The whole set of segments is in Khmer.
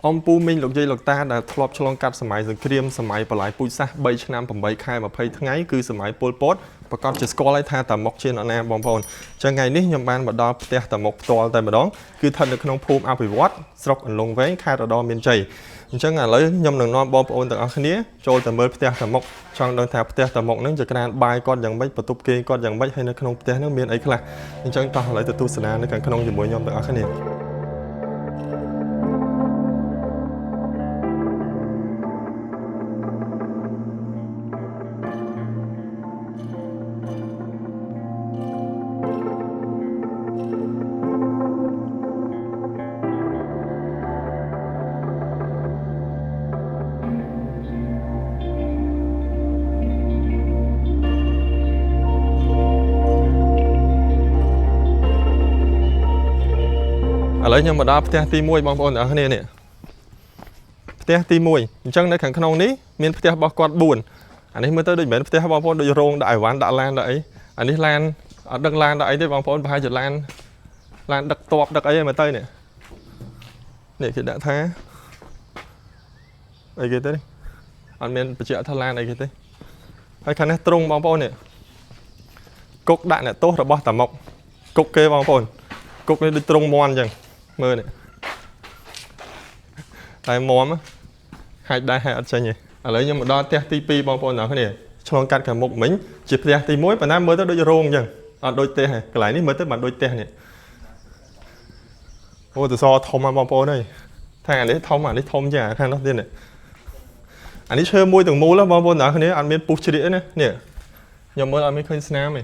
ông pu minh lục dây lục ta đã thọp cho long cắt sớm mai rồi kiềm sớm mai ปลาย ปุ้ย ซะ 3 ឆ្នាំ 8 ខែ 20 ថ្ងៃ គឺ សម័យ ពលពត ប្រកប ជា ស្គាល់ ហើយ ថា តាមុក ជា នរណា បងប្អូន ចឹង ថ្ងៃ នេះ ខ្ញុំ បាន មក ដល់ ផ្ទះ តាមុក ផ្ទាល់ តែ ម្ដង គឺ ស្ថិត នៅ ក្នុង ភូមិ អភិវឌ្ឍន៍ ស្រុក អន្លង់វែង ខេត្ត ឧត្តរមានជ័យ អញ្ចឹង ឥឡូវ ខ្ញុំ នឹង នាំ បងប្អូន ទាំង អស់ គ្នា ចូល ទៅ មើល ផ្ទះ តាមុក ចង់ ដឹង ថា ផ្ទះ តាមុក នឹង ចក្រាន បាយ គាត់ យ៉ាងម៉េច បន្ទប់ គេង គាត់ យ៉ាងម៉េច ហើយ នៅ ក្នុង ផ្ទះ នឹង មាន អី ខ្លះ អញ្ចឹង តោះ ឥឡូវ ទៅ ទស្សនា នៅ ខាង ក្នុង ជាមួយ ខ្ញុំ ទាំង អស់ គ្នា ឥឡូវ ខ្ញុំ មក ដល់ ផ្ទះ ទី 1 បងប្អូន ទាំង អស់ គ្នា នេះ ផ្ទះ ទី 1 អញ្ចឹង នៅ ខាង ក្នុង នេះ មាន ផ្ទះ របស់ គាត់ 4 អានេះ មើល ទៅ ដូច មិន ផ្ទះ បងប្អូន ដូច រោង ដាក់ អីវ៉ាន់ ដាក់ ឡាន ដាក់ អី អានេះ ឡាន អត់ ដឹក ឡាន ដាក់ អី ទេ បងប្អូន ប្រហែល ជា ឡាន ដឹក ទ័ព ដឹក អី មើល ទៅ នេះ នេះ គេ ដាក់ ថា អី គេ ទៅ នេះ អត់ មាន បញ្ជាក់ ថា ឡាន អី គេ ទេ ហើយ ខាង នេះ ទ្រុង បងប្អូន នេះ គុក ដាក់ អ្នក ទោស របស់ តាមុក គុក គេ បងប្អូន គុក នេះ ដូច ទ្រុង មាន់ អញ្ចឹង មើល នេះ តែ មាំ ហាច់ ដែរ ហាច់ អត់ ចេញ ទេ ឥឡូវ ខ្ញុំ មក ដល់ ផ្ទះ ទី 2 បងប្អូន ទាំង អស់ គ្នា ឆ្លង កាត់ ខាង មុខ មិញ ជា ផ្ទះ ទី 1 ប៉ុន្តែ មើល ទៅ ដូច រោង អញ្ចឹង អត់ ដូច ផ្ទះ ទេ កន្លែង នេះ មើល ទៅ មិន ដូច ផ្ទះ នេះ អូ សសរ ធំ បងប្អូន អើយ ថា អានេះ ធំ អានេះ ធំ ជាង ខាង នោះ ទៀត នេះ អានេះ ឈើ មួយ ទាំង មូល បងប្អូន ទាំង អស់ គ្នា អត់ មាន ពុះ ជ្រៀក ទេ ណា នេះ ខ្ញុំ មើល អត់ មាន ឃើញ ស្នាម ទេ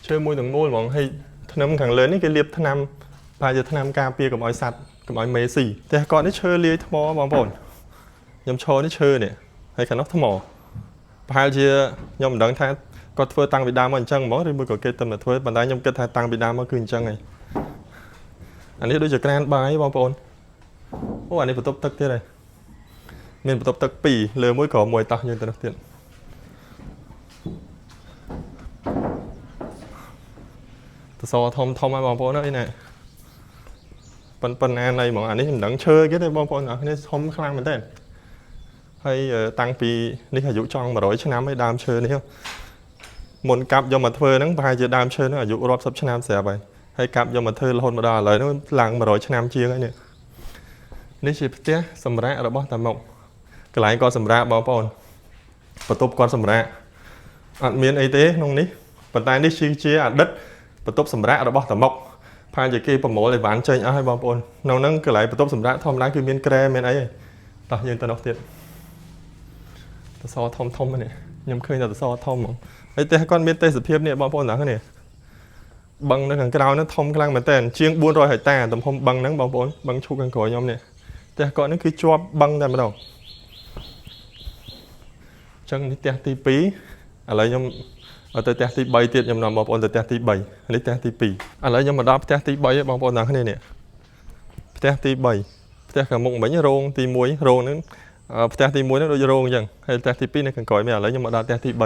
ឈើ មួយ ទាំង មូល ហ្មង ហើយ ថ្នាំ ខាង លើ នេះ គេ លាប ថ្នាំ ប្រហែល ជា ថ្នាំ ការពារ កុំ ឲ្យ សត្វ កុំ ឲ្យ មេ ស៊ី ផ្ទះ គាត់ នេះ ឈើ លាយ ថ្ម បងប្អូន ខ្ញុំ ឈរ នេះ ឈើ នេះ ហើយ ខាង នោះ ថ្ម ប្រហែល ជា ខ្ញុំ មិន ដឹង ថា គាត់ ធ្វើ តាំង ពី ដើម មក អញ្ចឹង ហ្មង ឬ មួយ ក៏ គេ ទៅ មក ធ្វើ ប៉ុន្តែ ខ្ញុំ គិត ថា តាំង ពី ដើម មក គឺ អញ្ចឹង ហើយ អានេះ ដូច ជា ក្រាន បាយ បងប្អូន អូ អានេះ បន្ទប់ ទឹក ទៀត ហើយ មាន បន្ទប់ ទឹក 2 លើ 1 ក្រោម 1 តោះ យើង ទៅ នោះ ទៀត សសរ ធំ ហើយ បងប្អូន អើយ ណែ ប៉ុណ្ណា ណៃ ហ្មង អានេះ មិន ដឹង ឈើ គេ ទេ បងប្អូន អ្នក គ្នា ធំ ខ្លាំង មែន ទេ ហើយ តាំង ពី នេះ អាយុ ចង់ 100 ឆ្នាំ ហើយ ដើម ឈើ នេះ មុន កាប់ យក មក ធ្វើ ហ្នឹង ប្រហែល ជា ដើម ឈើ ហ្នឹង អាយុ រាប់ សិប ឆ្នាំ ស្រាប់ ហើយ ហើយ កាប់ យក មក ធ្វើ រហូត មក ដល់ ឥឡូវ ហ្នឹង ឡើង 100 ឆ្នាំ ជាង ហើយ នេះ នេះ ជា ផ្ទះ សម្រាប់ របស់ តាមុក កន្លែង គាត់ សម្រាប់ បងប្អូន បន្ទប់ គាត់ សម្រាប់ អត់ មាន អី ទេ ក្នុង នេះ ប៉ុន្តែ នេះ ជា អតីត បន្ទប់ សម្រាប់ របស់ តាមុក ប្រហែល ជា គេ ប្រមូល អីវ៉ាន់ ចេញ អស់ ហើយ បងប្អូន ក្នុង ហ្នឹង កន្លែង បន្ទប់ សម្រាប់ ធម្មតា គឺ មាន គ្រែ មាន អី ហើយ តោះ យើង ទៅ នោះ ទៀត សសរ ធំ ហ្នឹង នេះ ខ្ញុំ ឃើញ តែ សសរ ធំ ហ្មង ហើយ ផ្ទះ គាត់ មាន ទេសភាព នេះ បងប្អូន ទាំង គ្នា បឹង នៅ ខាង ក្រោយ ហ្នឹង ធំ ខ្លាំង មែន តើ ជាង 400 ហិកតា ទំហំ បឹង ហ្នឹង បងប្អូន បឹង ឈូក ខាង ក្រោយ ខ្ញុំ នេះ ផ្ទះ គាត់ ហ្នឹង គឺ ជាប់ បឹង តែ ម្ដង ចឹង នេះ ផ្ទះ ទី 2 ឥឡូវ ខ្ញុំ ទៅ ផ្ទះ ទី 3 ទៀត ខ្ញុំ នាំ បងប្អូន ទៅ ផ្ទះ ទី 3 នេះ ផ្ទះ ទី 2 ឥឡូវ ខ្ញុំ មក ដល់ ផ្ទះ ទី 3 ហើយ បងប្អូន ទាំង គ្នា នេះ ផ្ទះ ទី 3 ផ្ទះ ខាង មុខ មិញ រោង ទី 1 រោង ហ្នឹង ផ្ទះ ទី 1 ហ្នឹង ដូច រោង អញ្ចឹង ហើយ ផ្ទះ ទី 2 នៅ ខាង ក្រោយ មាន ឥឡូវ ខ្ញុំ មក ដល់ ផ្ទះ ទី 3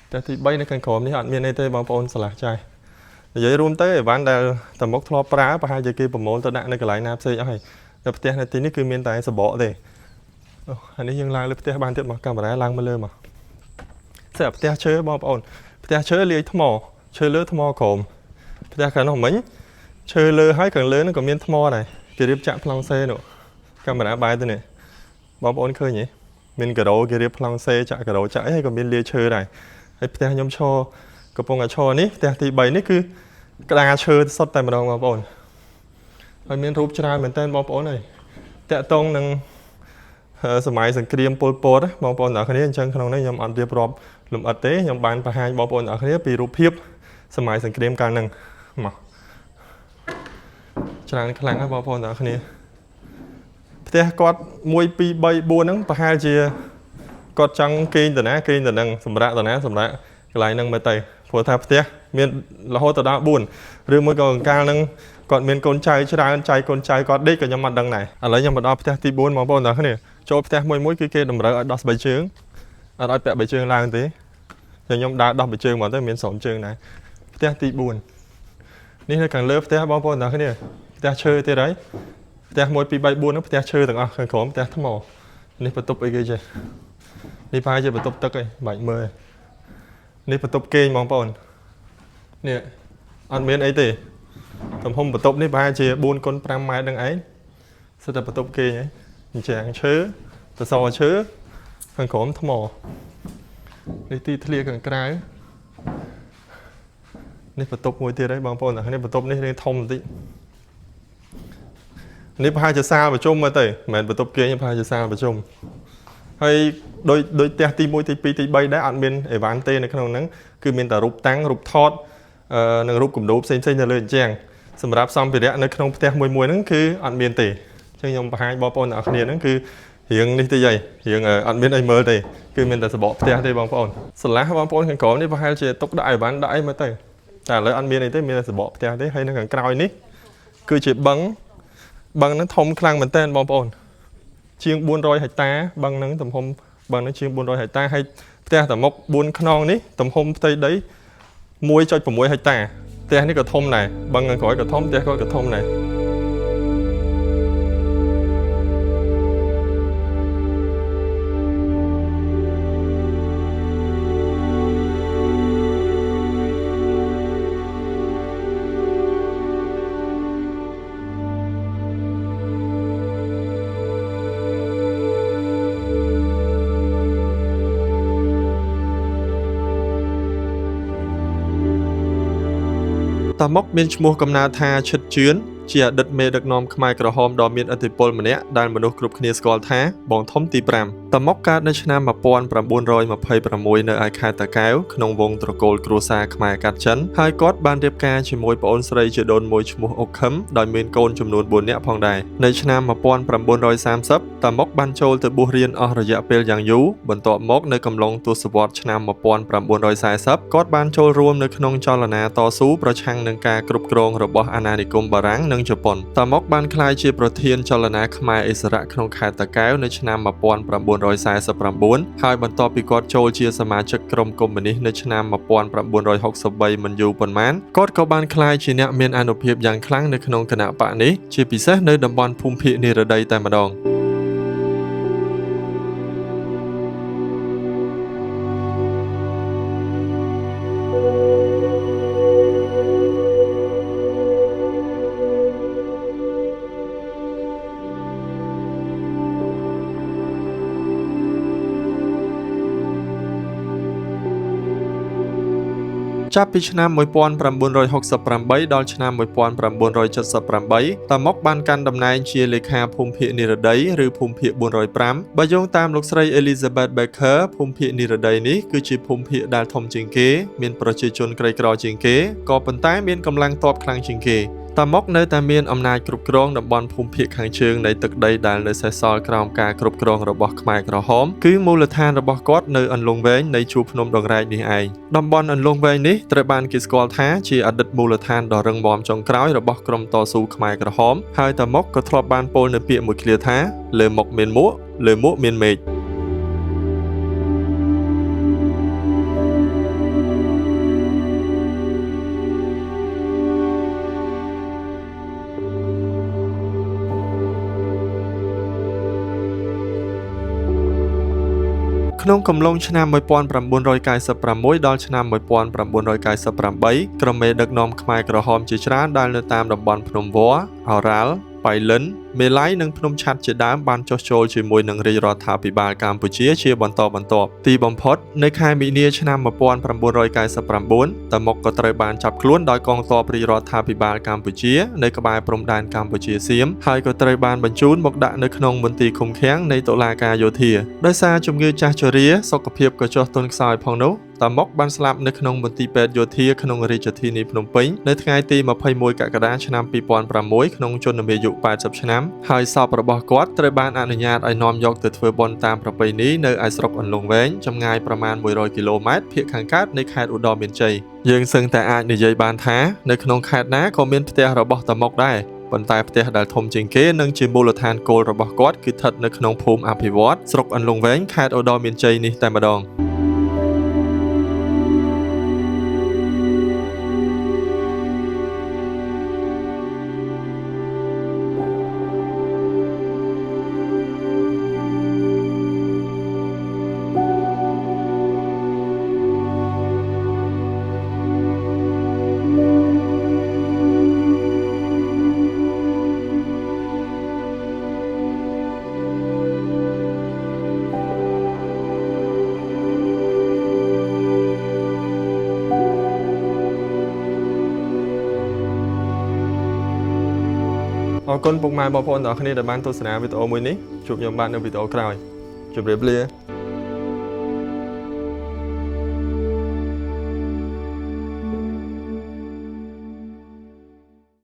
ផ្ទះ ទី 3 នៅ ខាង ក្រោម នេះ អត់ មាន អី ទេ បងប្អូន ស្រឡះ ចាស់ និយាយ រួម ទៅ អីវ៉ាន់ ដែល តាមុក ធ្លាប់ ប្រើ ប្រហែល ជា គេ ប្រមូល ទៅ ដាក់ នៅ កន្លែង ណា ផ្សេង អស់ ហើយ តែ ផ្ទះ នៅ ទី នេះ គឺ មាន តែ សបក ទេ អូ អានេះ យើង ឡើង លើ ផ្ទះ បាន ទៀត មក កាមេរ៉ា ឡើង មក លើ មក ស្រាប់ ផ្ទះ ឈើ បងប្អូន ផ្ទះ ឈើ លាយ ថ្ម ឈើ លើ ថ្ម ក្រោម ផ្ទះ ខាង នោះ មិញ ឈើ លើ ហើយ ខាង លើ ហ្នឹង ក៏ មាន ថ្ម ដែរ គេ រៀប ចាក់ ប្លង់ សេ នោះ កាមេរ៉ា បែរ ទៅ នេះ បងប្អូន ឃើញ ទេ មាន ការ៉ូ គេ រៀប ប្លង់ សេ ចាក់ ការ៉ូ ចាក់ អី ហើយ ក៏ មាន លាយ ឈើ ដែរ ហើយ ផ្ទះ ខ្ញុំ ឈរ កំពុង តែ ឈរ នេះ ផ្ទះ ទី 3 នេះ គឺ ក្តារ ឈើ សុទ្ធ តែ ម្ដង បងប្អូន ហើយ មាន រូប ច្រើន មែនតើ បងប្អូន អើយ តាក់ទង នឹង សម័យ សង្គ្រាម ពលពត បងប្អូន ទាំង គ្នា អញ្ចឹង ក្នុង នេះ ខ្ញុំ អត់ រៀបរាប់ លម្អិត ទេ ខ្ញុំ បាន បង្ហាញ បងប្អូន ទាំង គ្នា ពី រូបភាព សម័យ សង្គ្រាម កាល ហ្នឹង មក ច្រើន ខ្លាំង ហើយ បងប្អូន ទាំង គ្នា ផ្ទះ គាត់ 1 2 3 4 ហ្នឹង ប្រហែល ជា គាត់ ចង់ គេង តាណា គេង តាហ្នឹង សម្រាប់ តាណា សម្រាប់ កន្លែង ហ្នឹង មើល ទៅ ព្រោះ ថា ផ្ទះ មាន រហូត ដល់ 4 ឬ មួយ ក៏ កាល ហ្នឹង គាត់ មាន កូន ចៅ ច្រើន ចៅ កូន ចៅ គាត់ ដេក ក៏ ខ្ញុំ អត់ ដឹង ដែរ ឥឡូវ ខ្ញុំ មក ដល់ ផ្ទះ ទី 4 បងប្អូន ទាំង គ្នា ចូល ផ្ទះ មួយ គឺ គេ តម្រូវ ឲ្យ ដោះ ស្បែកជើង អត់ ឲ្យ ពាក់ ស្បែកជើង ឡើង ទេ ខ្ញុំ ដើរ ដោះ ស្បែកជើង មក ទៅ មាន ស្រោម ជើង ដែរ ផ្ទះ ទី 4 នេះ នៅ ខាង លើ ផ្ទះ បងប្អូន ទាំង គ្នា ផ្ទះ ឈើ ទៀត ហើយ ផ្ទះ1 2 3 4ហ្នឹងផ្ទះឈើទាំងអស់ខាងក្រោមផ្ទះថ្មនេះបន្ទប់អីគេចេះនេះប្រហែលជាបន្ទប់ទឹកឯងបាច់មើលនេះបន្ទប់គេងបងប្អូននេះអត់មានអីទេទំហំបន្ទប់នេះប្រហែលជា4 x 5 ម៉ែត្រនឹងឯងសិតតែបន្ទប់គេងឯងអញ្ចឹងឈើសសរឈើខាងក្រោមថ្មនេះទីធ្លាខាងក្រៅនេះបន្ទប់មួយទៀតហើយបងប្អូននេះបន្ទប់នេះរៀងធំបន្តិចនេះប្រហែលជាសាលប្រជុំមកទៅមិនមែនបន្ទប់គេងប្រហែលជាសាលប្រជុំហើយដោយផ្ទះទី1ទី2ទី3ដែរអត់មានអីវ៉ាន់ទេនៅក្នុងហ្នឹងគឺមានតែរូបតាំងរូបថតនិងរូបគំនូរផ្សេងៗនៅលើអញ្ចឹងសម្រាប់សម្ភារៈនៅក្នុងផ្ទះមួយហ្នឹងគឺអត់មានទេអញ្ចឹងខ្ញុំបង្ហាញបងប្អូនអ្នកគ្នាហ្នឹងគឺរៀងនេះទេយាយរៀងអត់មានអីមើលទេគឺមានតែសបកផ្ទះទេបងប្អូនស្រឡះបងប្អូនខាងក្រោមនេះប្រហែលជាទុកដាក់អីវ៉ាន់ដាក់អីមកទៅតែឥឡូវអត់មានអីទេមានតែសបកផ្ទះទេហើយនៅខាងក្រោយនេះគឺជាបឹងហ្នឹងធំខ្លាំងមែនទែនបងប្អូនជាង400ហិកតាបឹងហ្នឹងទំហំបឹងហ្នឹងជាង400ហិកតាហើយផ្ទះតាមុខ4ខ្នងនេះទំហំផ្ទៃដី 1.6 ហិកតាផ្ទះនេះក៏ធំដែរបឹងខាងក្រោយក៏ធំផ្ទះក៏ធំដែរតាមុកមានឈ្មោះកំណើតថាឈិតជឿនជាអតីតមេដឹកនាំខ្មែរក្រហមដ៏មានឥទ្ធិពលម្នាក់ដែលមនុស្សគ្រប់គ្នាស្គាល់ថាបងធំទី5តាមុកកើតនៅឆ្នាំ1926នៅឯខេត្តតាកែវក្នុងវង្សត្រកូលគ្រួសារខ្មែរកាត់ចិនហើយគាត់បានរៀបការជាមួយប្អូនស្រីជាដូនមួយឈ្មោះអុកខឹមដោយមានកូនចំនួន4នាក់ផងដែរនៅឆ្នាំ1930តាមុកបានចូលទៅបួសរៀនអស់រយៈពេលយ៉ាងយូរបន្ទាប់មកនៅកំឡុងទសវត្សរ៍ឆ្នាំ1940គាត់បានចូលរួមនៅក្នុងចលនាតស៊ូប្រឆាំងនឹងការគ្រប់គ្រងរបស់អាណានិគមបារាំងនិងជប៉ុនតាមុកបានក្លាយជាប្រធានចលនាខ្មែរឥស្សរៈក្នុងខេត្តតាកែវនៅឆ្នាំ1949ហើយបន្ទាប់ពីគាត់ចូលជាសមាជិកក្រុមកុម្មុយនីសនៅឆ្នាំ1963មិនយូរប៉ុន្មានគាត់ក៏បានក្លាយជាអ្នកមានអានុភាពយ៉ាងខ្លាំងនៅក្នុងគណៈបកនេះជាពិសេសនៅតំបន់ភូមិភាគនិរតីតែម្ដងចាប់ពីឆ្នាំ1968ដល់ឆ្នាំ1978តាមុកបានកាន់តំណែងជាលេខាភូមិភាគនិរតីឬភូមិភាគ405បើយោងតាមលោកស្រី Elizabeth Baker ភូមិភាគនិរតីនេះគឺជាភូមិភាគដែលធំជាងគេមានប្រជាជនក្រីក្រជាងគេក៏ប៉ុន្តែមានកម្លាំងទ័ពខ្លាំងជាងគេតាមុកនៅតែមានអំណាចគ្រប់គ្រងតំបន់ភូមិភាគខាងជើងនៃទឹកដីដែលនៅសេសសល់ក្រោមការគ្រប់គ្រងរបស់ខ្មែរក្រហមគឺមូលដ្ឋានរបស់គាត់នៅអន្លង់វែងនៃជួរភ្នំដងរែកនេះឯងតំបន់អន្លង់វែងនេះត្រូវបានគេស្គាល់ថាជាអតីតមូលដ្ឋានដ៏រឹងមាំចុងក្រោយរបស់ក្រុមតស៊ូខ្មែរក្រហមហើយតាមុកក៏ធ្លាប់បានពោលនៅពាក្យមួយឃ្លាថាលើមុខមានមួកលើមួកមានមេឃក្នុងកំឡុងឆ្នាំ1996ដល់ឆ្នាំ1998ក្រុមមេដឹកនាំខ្មែរក្រហមជាច្រើនដែលនៅតាមតំបន់ភ្នំវល្លិអូរ៉ាល់ប៉ៃលិនមេឡៃនិងភ្នំឆាត់ជាដើមបានចុះចូលជាមួយនឹងរាជរដ្ឋាភិបាលកម្ពុជាជាបន្តបន្ទាប់ទីបំផុតនៅខែមីនាឆ្នាំ1999តាមុកក៏ត្រូវបានចាប់ខ្លួនដោយកងទ័ពរាជរដ្ឋាភិបាលកម្ពុជានៅក្បែរព្រំដែនកម្ពុជាសៀមហើយក៏ត្រូវបានបញ្ជូនមកដាក់នៅក្នុងមន្ទីរឃុំឃាំងនៃតុលាការយោធាដោយសារជំងឺចាស់ជរាសុខភាពក៏ចុះទន់ខ្សោយផងនោះតាមុកបានស្លាប់នៅក្នុងមន្ទីរពេទ្យយោធាក្នុងរាជធានីភ្នំពេញនៅថ្ងៃទី21កក្កដាឆ្នាំ2006ក្នុងជន្មាយុ80ឆ្នាំហើយសពរបស់គាត់ត្រូវបានអនុញ្ញាតឲ្យនាំយកទៅធ្វើបុណ្យតាមប្រពៃណីនៅឯស្រុកអន្លង់វែងចម្ងាយប្រមាណ100គីឡូម៉ែត្រភាគខាងកើតនៃខេត្តឧត្តរមានជ័យយើងសឹងតែអាចនិយាយបានថានៅក្នុងខេត្តណាក៏មានផ្ទះរបស់តាមុកដែរប៉ុន្តែផ្ទះដែលធំជាងគេនិងជាមូលដ្ឋានគោលរបស់គាត់គឺស្ថិតនៅក្នុងភូមិអភិវឌ្ឍន៍ស្រុកអន្លង់វែងខេត្តឧត្តរមានជ័យនេះតែម្ដង គុណពុកម៉ែបងប្អូនទាំងអស់គ្នាដែលបានទស្សនាវីដេអូមួយនេះជួបខ្ញុំបាននៅវីដេអូក្រោយជម្រាបលា